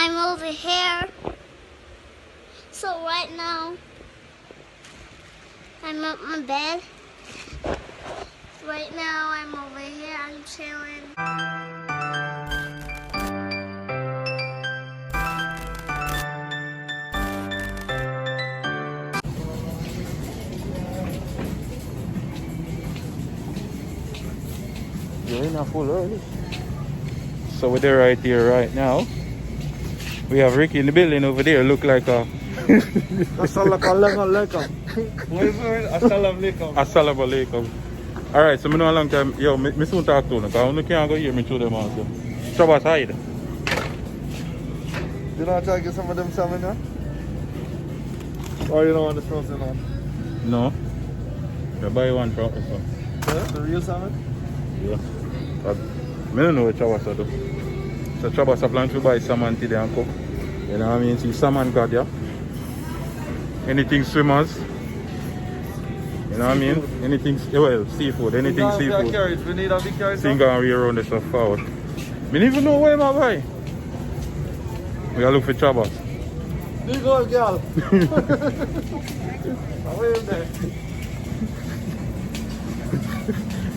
I'm over here. So right now, I'm at my bed. Right now, I'm over here. I'm chilling. You're in a full early. So we're there right here right now. We have Ricky in the building over there. Look like a Assalamualaikum. Assalamualaikum. Alright, so I know a long time. Yo, me soon talk to them because I can't go here me through them also. Trouble side. You not try to get some of them salmon now? Or you don't want to throw some on? No. You buy one from us. Yeah, the real salmon? Yeah. But I don't know what Chabasa do. So Chabasa plan to buy salmon today and cook. You know what I mean? See salmon got ya. Anything swimmers. You know what I mean? Anything, well, seafood. Anything seafood. Carriage. We need a big carriage. Thing going around the stuff forward. We don't even know where my buy. We gotta look for Chabas. There you go, girl. Away in there.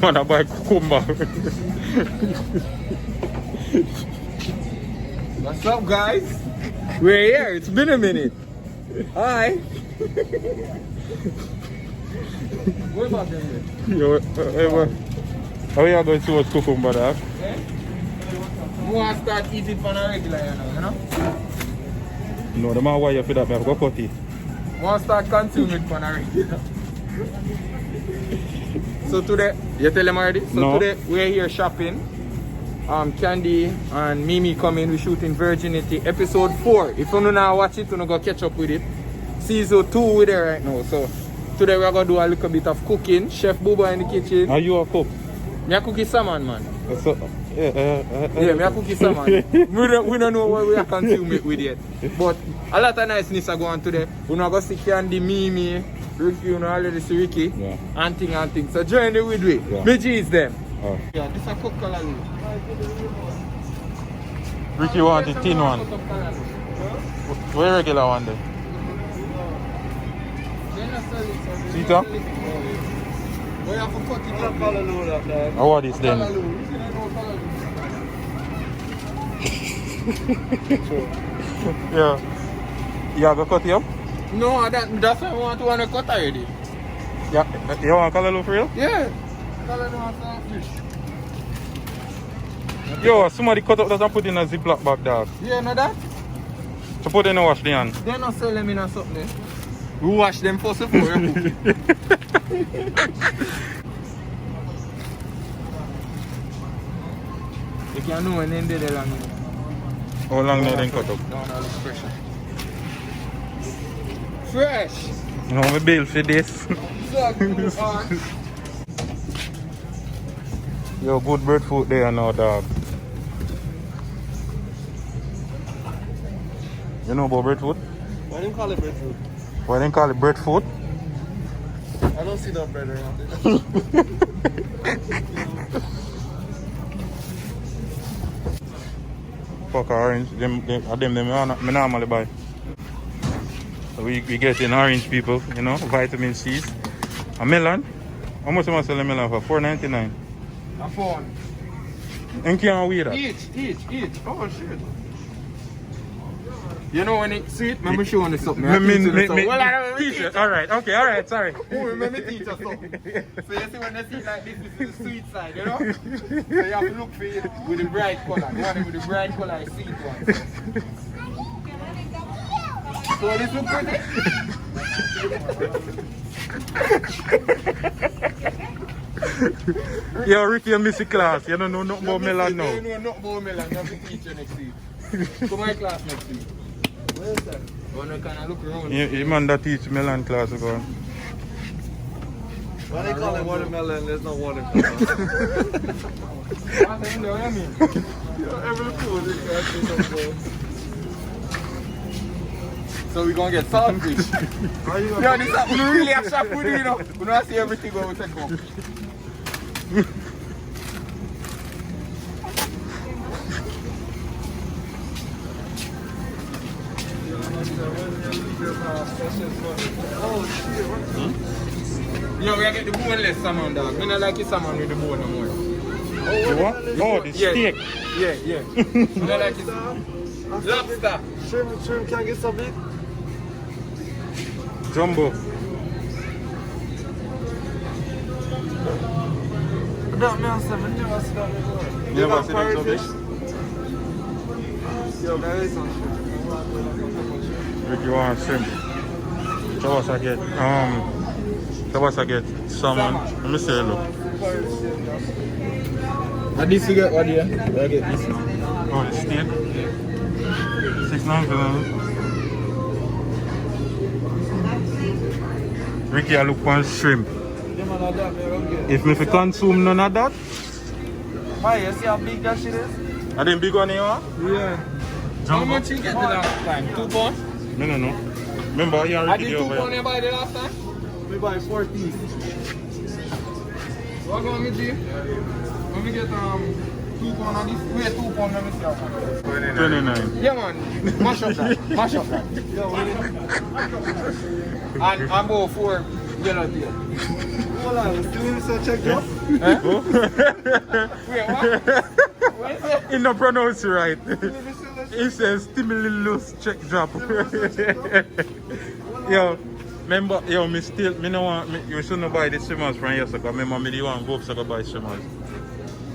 Man, I buy cucumber. What's up, guys? We're here. It's been a minute. Hi. What about them? Yo, how you going to see what's cucumber there? You want to start eating for a regular, you know? No, the man why you for that, man. Go cut it. Want to start consuming for a regular. So today, you tell them already? So No. Today, we're here shopping. Candy and Mimi coming. We're shooting Virginity episode 4. If you don't now watch it, you go catch up with it. Season 2 we're there right now. So today we're gonna do a little bit of cooking. Chef Booba in the kitchen. Are you a cook? Me a cookie salmon, man. So, Yeah, me a cookie salmon. we don't know what we are consuming it with yet. But a lot of niceness are going today. We're not going to see Candy, Mimi, Ricky, you know, already see Ricky. Yeah. And thing. So join the with me. Yeah. Me G's them. Oh. Yeah, this is a cook color. Ricky want the thin one. Where regular one then? Sita? We have to cut it up. Color load up there. How what is then? Yeah. You have to cut it up? No, that's why I want to cut already. Yeah. You want color loaf for real? Yeah. Color load of fish. Yo, somebody cut up that and put in a Ziploc bag, dog. Yeah, know that? So put in a wash the hand. They not sell them in a something. We wash them first before we cook. You can know when they did it long. How long they then cut up? No, fresh. Fresh! You know, we bill for this. Yo, good breadfruit there now, dog. You know about breadfruit? Why do you call it breadfruit? Why they call it breadfruit? I don't see no bread around it. Fuck orange, them I normally buy. So we get in orange, people, you know, vitamin C's. A melon, how much am I selling melon for? $4.99. A phone. And can't wear that. Each. Oh shit. You know when it's sweet, let me show you something. T-shirt. Alright, sorry. Oh, let me teach you something. So you see when they see it like this is the sweet side, you know? So you have to look for it with the bright color. You want it with the bright color, I sweet one. So this look pretty? Yo, Ricky, you miss the class. You don't know nothing about melon now. You know nothing about melon. You have to teach you next week. To my class next week. Where is that? Oh, no, can I look around? You man that teach melon class ago. Why they call it watermelon? There's no watermelon. What do you mean? Every food is so we're gonna get saltfish. Yo, this is really a shop food, you know. We don't see everything when we take home. Yeah, we get the boneless salmon, dog. I don't like the salmon with the bone no more. The what? Oh, the steak. Yeah. I don't like it. Lobster. Shrimp can get some big. Jumbo. That man said, I never see that before. You never see that so big? Yo, there is some shrimp. Ricky want shrimp. Tabasa get salmon. Let me say hello. And this you get what here? I get this. Oh, the steak. $6.99. Ricky, I look for shrimp. If me fi consume none of that, Why, you see how big that shit is? are they big one here? Yeah. How much you get the last time? 2 pounds? No. Remember, you I already did did 2 over pounds here. you buy the last time? We buy 4 pieces. What going to do? When we get 2 pounds of this, wait 2 pounds, let me see how much. 29. Yeah man, mash up that. Yo, And about 4 yellow tail. hold on, let's do this and check this. Wait, what? What is it? He no pronounce it right. He says stimulus check drop. Yo, remember, yo, me no want, you shouldn't buy the swimmers from here, so remember me the one go up so go buy swimmers.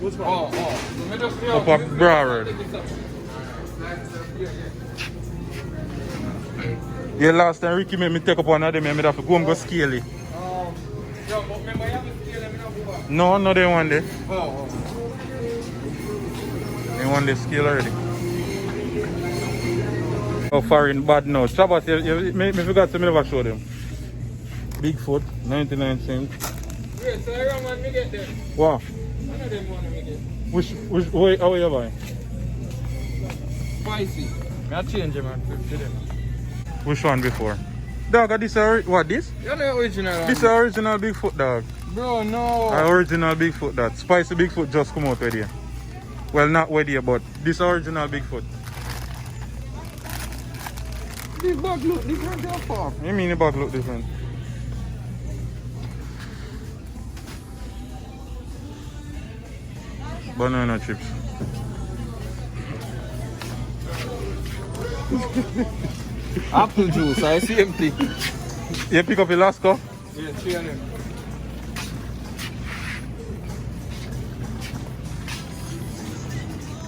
Which one? Oh. So me just Up a bra road. Yeah, last time Ricky made me take up one of them and me have to go and go scale it. Yo, but remember you have to steal them in a book. No, they want it. Oh. They want the scale already. How far in bad now? Chabas, me forgot to never show them. Bigfoot, 99 cents. Wait, so I want me get them. Wow. One of them want me get. Which how you buy? Spicy. I change them man. To them. Which one before? Dog, are this what this? You're the original one. This is original Bigfoot, dog. Bro, no. Original Bigfoot, that. Spicy Bigfoot just come out with here. Well, not with here, but this original Bigfoot. The bag look different how far. You mean the bag look different? Banana chips. Apple juice, I see empty. You pick up your last cup? Yeah, 3 of them.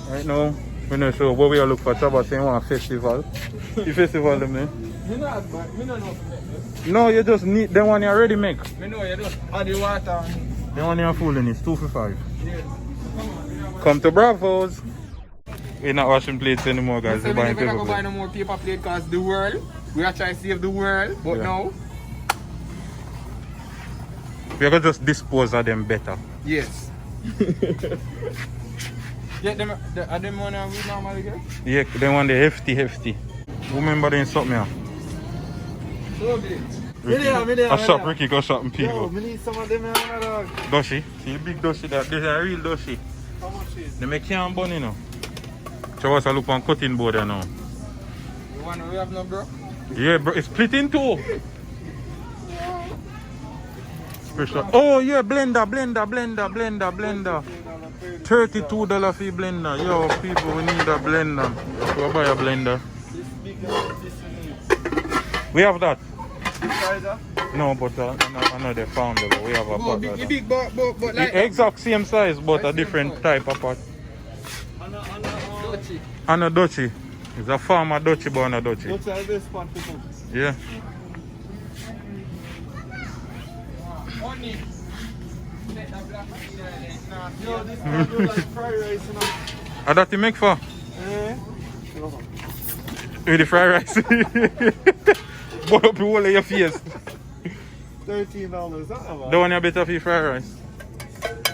Right now, we're not sure what we are looking for. Chabas saying one festival. The festival, them there. Me not know to make this. No, you just need the one you already make. Me know you just add the water. The one you're fooling is 2 for 5. Yeah. Come to Bravos. We're not washing plates anymore, guys. We're buying We're not paper going to buy plates. no more paper plate because the world. We are trying to save the world, but Yeah. no. We're going to just dispose of them better. Yes. Get them, are them one we normally get? Yeah, they want the hefty. Remember doing something here? So big. I shop Ricky, go shopping Yo, people. we need some of them here, my dog. Doshi. See the big doshi that this is a real doshi. How much is They make can bun, you know. Chavas I look on cutting board you know. The one we have no bro? Yeah, bro, it's split in two. Special. Oh yeah, blender. $32 for blender. Yo, people, we need a blender. Go buy a blender. this big this you need? We have that. This size, huh? No, but another found it. We have a Oh, pot. big, Like big, but the like exact same size, but a Same different size. type of pot. Dutchy. And a Dutchy. It's a farmer Dutchy, but a Dutchy. Looks like this one to cook. Yeah. Honey. Let the black man Yo, this one do like fried rice, you know. How that you make for? Eh? With the fried rice. Boil up the whole of your face. $13, that one. The one you better for your fried rice.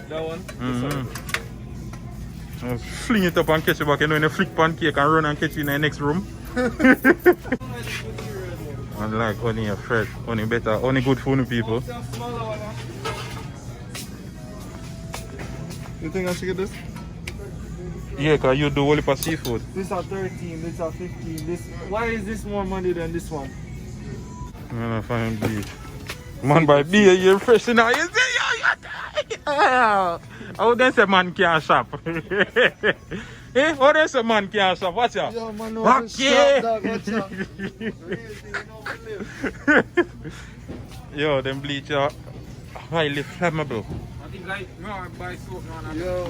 That one? Just fling it up and catch it back. You know, when you flick pancake and run and catch it in the next room. And like honey are fresh, honey better, honey good for the people. You think I should get this? Yeah, cause you do whole heap of seafood. This are 13, this are 15. This, why is this more money than this one? I'm find bleach. Man by beer, you're fresh now. You say, oh, they say man can't shop. Eh? Oh, they say man can't shop. Watch out. Yo, man, no, Okay. shop, dog, watch out. Yo, them bleach are highly flammable. I think like, no, I buy soap now. Yo.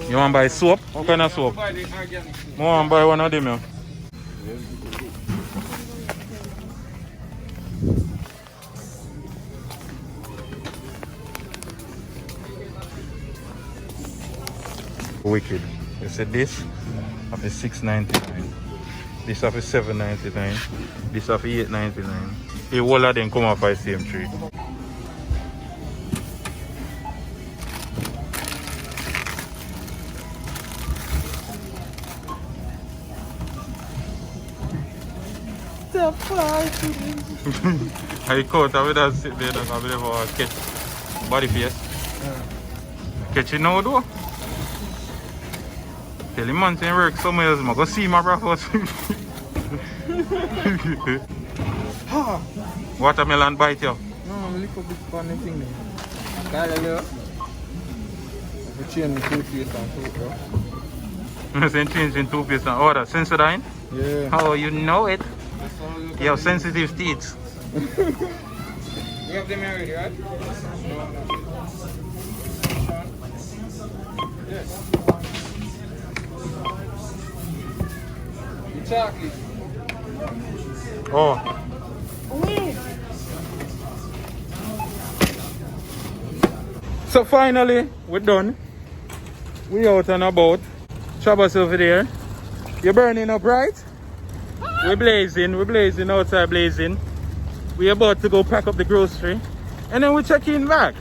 You want to buy soap? What kind of soap? Buy the organic soap. I want to buy one of them. Yeah. Wicked. You said this of a $6.99. This of a $7.99. This of a $8.99. A whole of them come off by the same tree. I caught her with that sit there that I believe I catch body face. Catch it now though. Tell him man to work somewhere else, I go see my brother. Watermelon bite you. No, I'm a little bit funny thing there. Kyle, we change the toothpaste and soap, bro. I'm saying changing toothpaste and order. Sensodyne? Yeah. Oh, you know it. You have sensitive teeth. We have them already, right? No. Yes. The chocolate. Oh. So finally, we're done. We out and about. Shabbos over there. You're burning up, right? We're blazing outside blazing. We're about to go pack up the grocery. And then we check in back.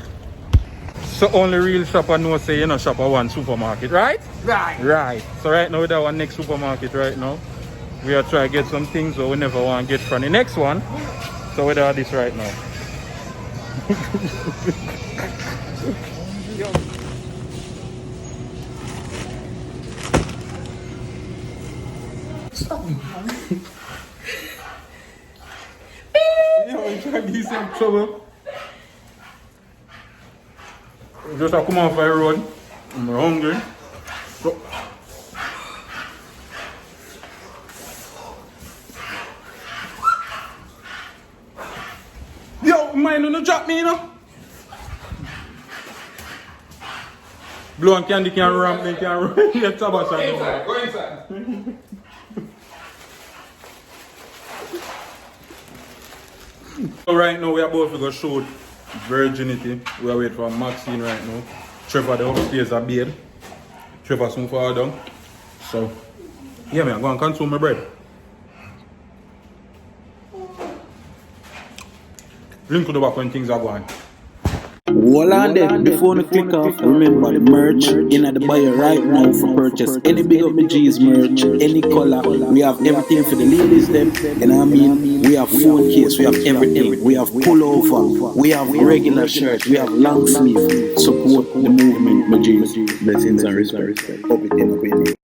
So only real shopper know say you know shop at one supermarket, right? Right. Right. So right now with our next supermarket right now. We are trying to get some things that we never want to get from the next one. So we do this right now. Yo, you trying to get some trouble? Just to come off the road. I'm hungry. So, yo, mind you no drop me, you know? Blue and candy can ramp me, can run. Yeah, Tabasha. Go inside, go inside. So right now we are about to go shoot Virginity. We are waiting for Maxine right now. Trevor the upstairs a bed. Trevor soon far down. So yeah man, go and consume my bread. Link to the back when things are going. Hold on there, before you click off, remember the merch in the bio right now for purchase. Any Big Up My G's merch, any color, we have everything for the ladies them, you know what I mean? We have phone case, we have everything, we have pullover, we have regular shirt, we have long sleeve. Support the movement, my G's. Blessings and respect. Up it in the